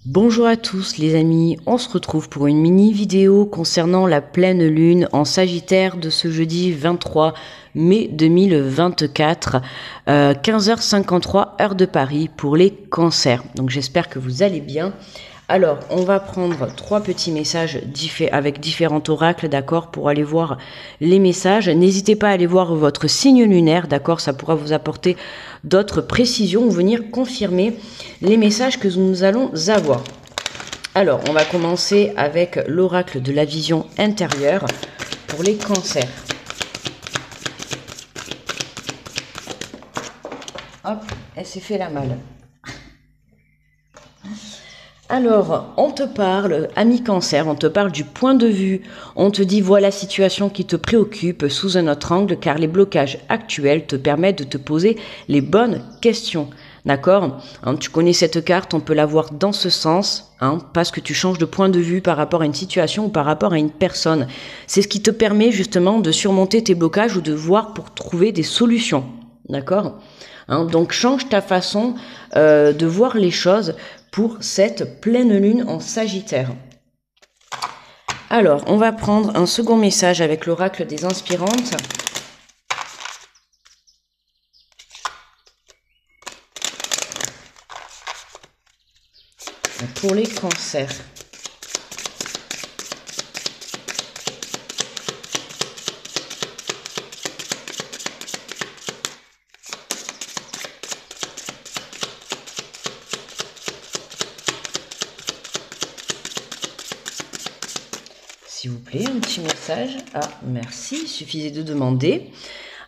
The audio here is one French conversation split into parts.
Bonjour à tous les amis, on se retrouve pour une mini vidéo concernant la pleine lune en Sagittaire de ce jeudi 23 mai 2024, 15h53 heure de Paris pour les cancers. Donc j'espère que vous allez bien. Alors, on va prendre trois petits messages avec différents oracles, d'accord, pour aller voir les messages. N'hésitez pas à aller voir votre signe lunaire, d'accord, ça pourra vous apporter d'autres précisions ou venir confirmer les messages que nous allons avoir. Alors, on va commencer avec l'oracle de la vision intérieure pour les cancers. Hop, elle s'est fait la malle. Alors, on te parle, ami cancer, on te parle du point de vue, on te dit voilà la situation qui te préoccupe sous un autre angle car les blocages actuels te permettent de te poser les bonnes questions. D'accord, tu connais cette carte, on peut la voir dans ce sens, parce que tu changes de point de vue par rapport à une situation ou par rapport à une personne. C'est ce qui te permet justement de surmonter tes blocages ou de voir pour trouver des solutions. D'accord, donc change ta façon de voir les choses pour cette pleine lune en Sagittaire. Alors, on va prendre un second message avec l'oracle des inspirantes. Pour les cancers. S'il vous plaît, un petit message. Ah, merci, il suffisait de demander.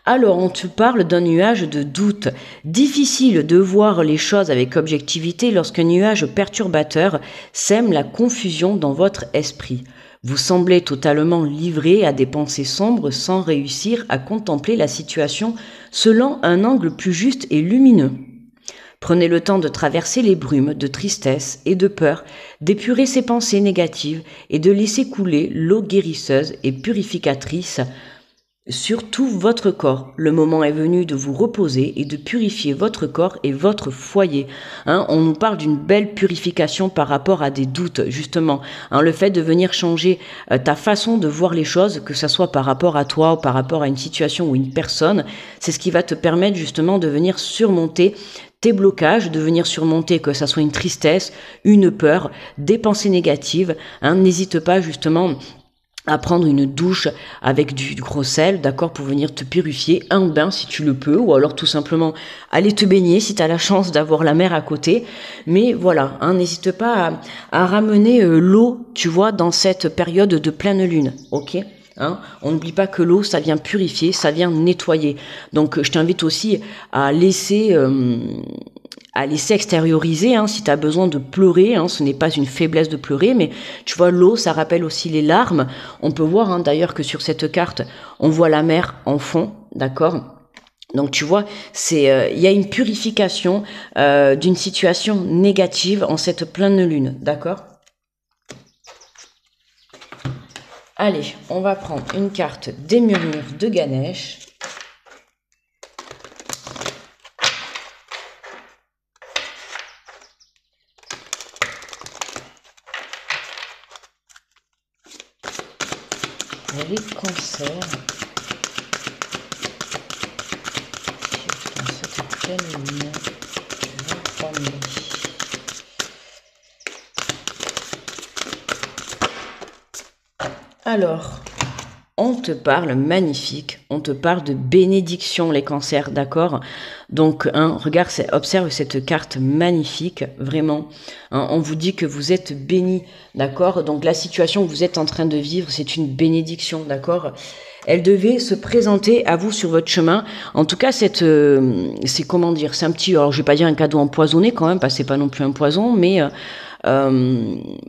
Alors, on te parle d'un nuage de doute. Difficile de voir les choses avec objectivité lorsqu'un nuage perturbateur sème la confusion dans votre esprit. Vous semblez totalement livré à des pensées sombres sans réussir à contempler la situation selon un angle plus juste et lumineux. Prenez le temps de traverser les brumes de tristesse et de peur, d'épurer ces pensées négatives et de laisser couler l'eau guérisseuse et purificatrice sur tout votre corps. Le moment est venu de vous reposer et de purifier votre corps et votre foyer. On nous parle d'une belle purification par rapport à des doutes, justement. Le fait de venir changer ta façon de voir les choses, que ce soit par rapport à toi ou par rapport à une situation ou une personne, c'est ce qui va te permettre justement de venir surmonter tes blocages, de venir surmonter que ça soit une tristesse, une peur, des pensées négatives. N'hésite pas justement à prendre une douche avec du gros sel, d'accord, pour venir te purifier, un bain si tu le peux, ou alors tout simplement aller te baigner si tu as la chance d'avoir la mer à côté. Mais voilà, n'hésite pas à ramener l'eau, tu vois, dans cette période de pleine lune, ok ? On n'oublie pas que l'eau, ça vient purifier, ça vient nettoyer. Donc, je t'invite aussi à laisser extérioriser, si tu as besoin de pleurer, ce n'est pas une faiblesse de pleurer, mais tu vois, l'eau, ça rappelle aussi les larmes. On peut voir d'ailleurs que sur cette carte, on voit la mer en fond, d'accord ? Donc tu vois, il y a une purification d'une situation négative en cette pleine lune, d'accord ? Allez, on va prendre une carte des murmures de Ganesh. Les cancers. Dans cette pleine lune, 23 mai. Alors, on te parle magnifique, on te parle de bénédiction les cancers, d'accord ? Donc, regarde, observe cette carte magnifique, vraiment. On vous dit que vous êtes bénis, d'accord ? Donc, la situation que vous êtes en train de vivre, c'est une bénédiction, d'accord ? Elle devait se présenter à vous sur votre chemin. En tout cas, c'est comment dire, c'est un petit, alors je vais pas dire un cadeau empoisonné quand même, parce que c'est pas non plus un poison, mais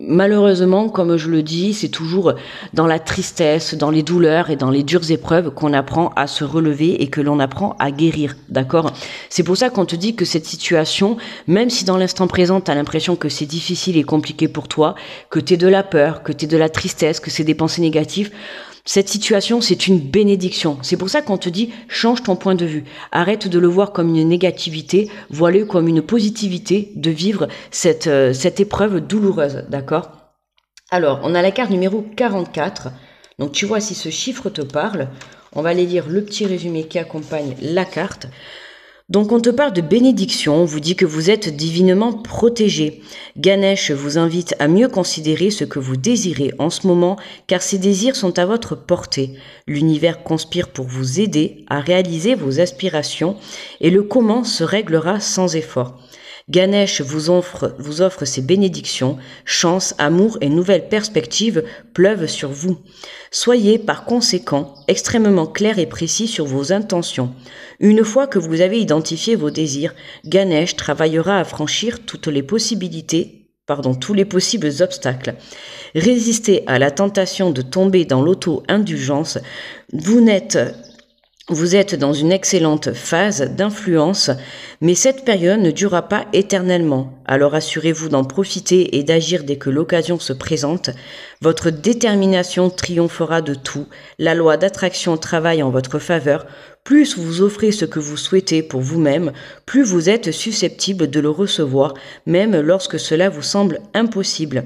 malheureusement, comme je le dis, c'est toujours dans la tristesse, dans les douleurs et dans les dures épreuves qu'on apprend à se relever et que l'on apprend à guérir, d'accord ? C'est pour ça qu'on te dit que cette situation, même si dans l'instant présent, tu as l'impression que c'est difficile et compliqué pour toi, que tu es de la peur, que tu es de la tristesse, que c'est des pensées négatives, Cette situation, c'est une bénédiction. C'est pour ça qu'on te dit, change ton point de vue. Arrête de le voir comme une négativité, vois-le comme une positivité de vivre cette épreuve douloureuse, d'accord? Alors, on a la carte numéro 44. Donc, tu vois si ce chiffre te parle. On va aller lire le petit résumé qui accompagne la carte. Donc on te parle de bénédiction, on vous dit que vous êtes divinement protégé. Ganesh vous invite à mieux considérer ce que vous désirez en ce moment, car ces désirs sont à votre portée. L'univers conspire pour vous aider à réaliser vos aspirations et le comment se réglera sans effort. Ganesh vous offre ses bénédictions, chance, amour et nouvelles perspectives pleuvent sur vous. Soyez par conséquent extrêmement clair et précis sur vos intentions. Une fois que vous avez identifié vos désirs, Ganesh travaillera à franchir tous les possibles obstacles. Résistez à la tentation de tomber dans l'auto-indulgence. Vous êtes dans une excellente phase d'influence, mais cette période ne durera pas éternellement. Alors assurez-vous d'en profiter et d'agir dès que l'occasion se présente. Votre détermination triomphera de tout. La loi d'attraction travaille en votre faveur. Plus vous offrez ce que vous souhaitez pour vous-même, plus vous êtes susceptible de le recevoir, même lorsque cela vous semble impossible.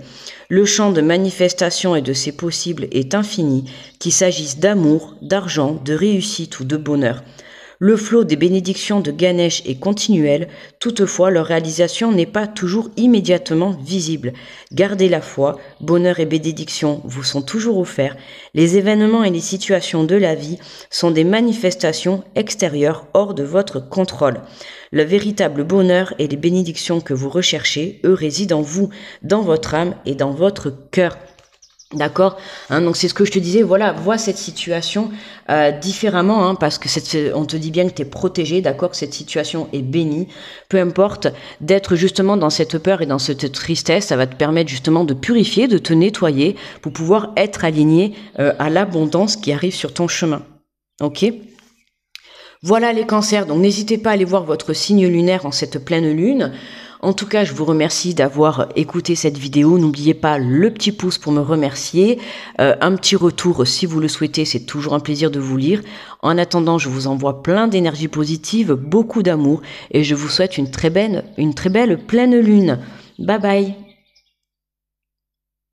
Le champ de manifestation et de ses possibles est infini, qu'il s'agisse d'amour, d'argent, de réussite ou de bonheur. Le flot des bénédictions de Ganesh est continuel, toutefois leur réalisation n'est pas toujours immédiatement visible. Gardez la foi, bonheur et bénédictions vous sont toujours offerts. Les événements et les situations de la vie sont des manifestations extérieures hors de votre contrôle. Le véritable bonheur et les bénédictions que vous recherchez, eux, résident en vous, dans votre âme et dans votre cœur. D'accord, donc c'est ce que je te disais, voilà, vois cette situation différemment, parce que on te dit bien que tu es protégé, d'accord, que cette situation est bénie, peu importe, d'être justement dans cette peur et dans cette tristesse, ça va te permettre justement de purifier, de te nettoyer, pour pouvoir être aligné à l'abondance qui arrive sur ton chemin, ok? Voilà les cancers, donc n'hésitez pas à aller voir votre signe lunaire en cette pleine lune. En tout cas, je vous remercie d'avoir écouté cette vidéo. N'oubliez pas le petit pouce pour me remercier. Un petit retour si vous le souhaitez, c'est toujours un plaisir de vous lire. En attendant, je vous envoie plein d'énergie positive, beaucoup d'amour et je vous souhaite une très belle pleine lune. Bye bye.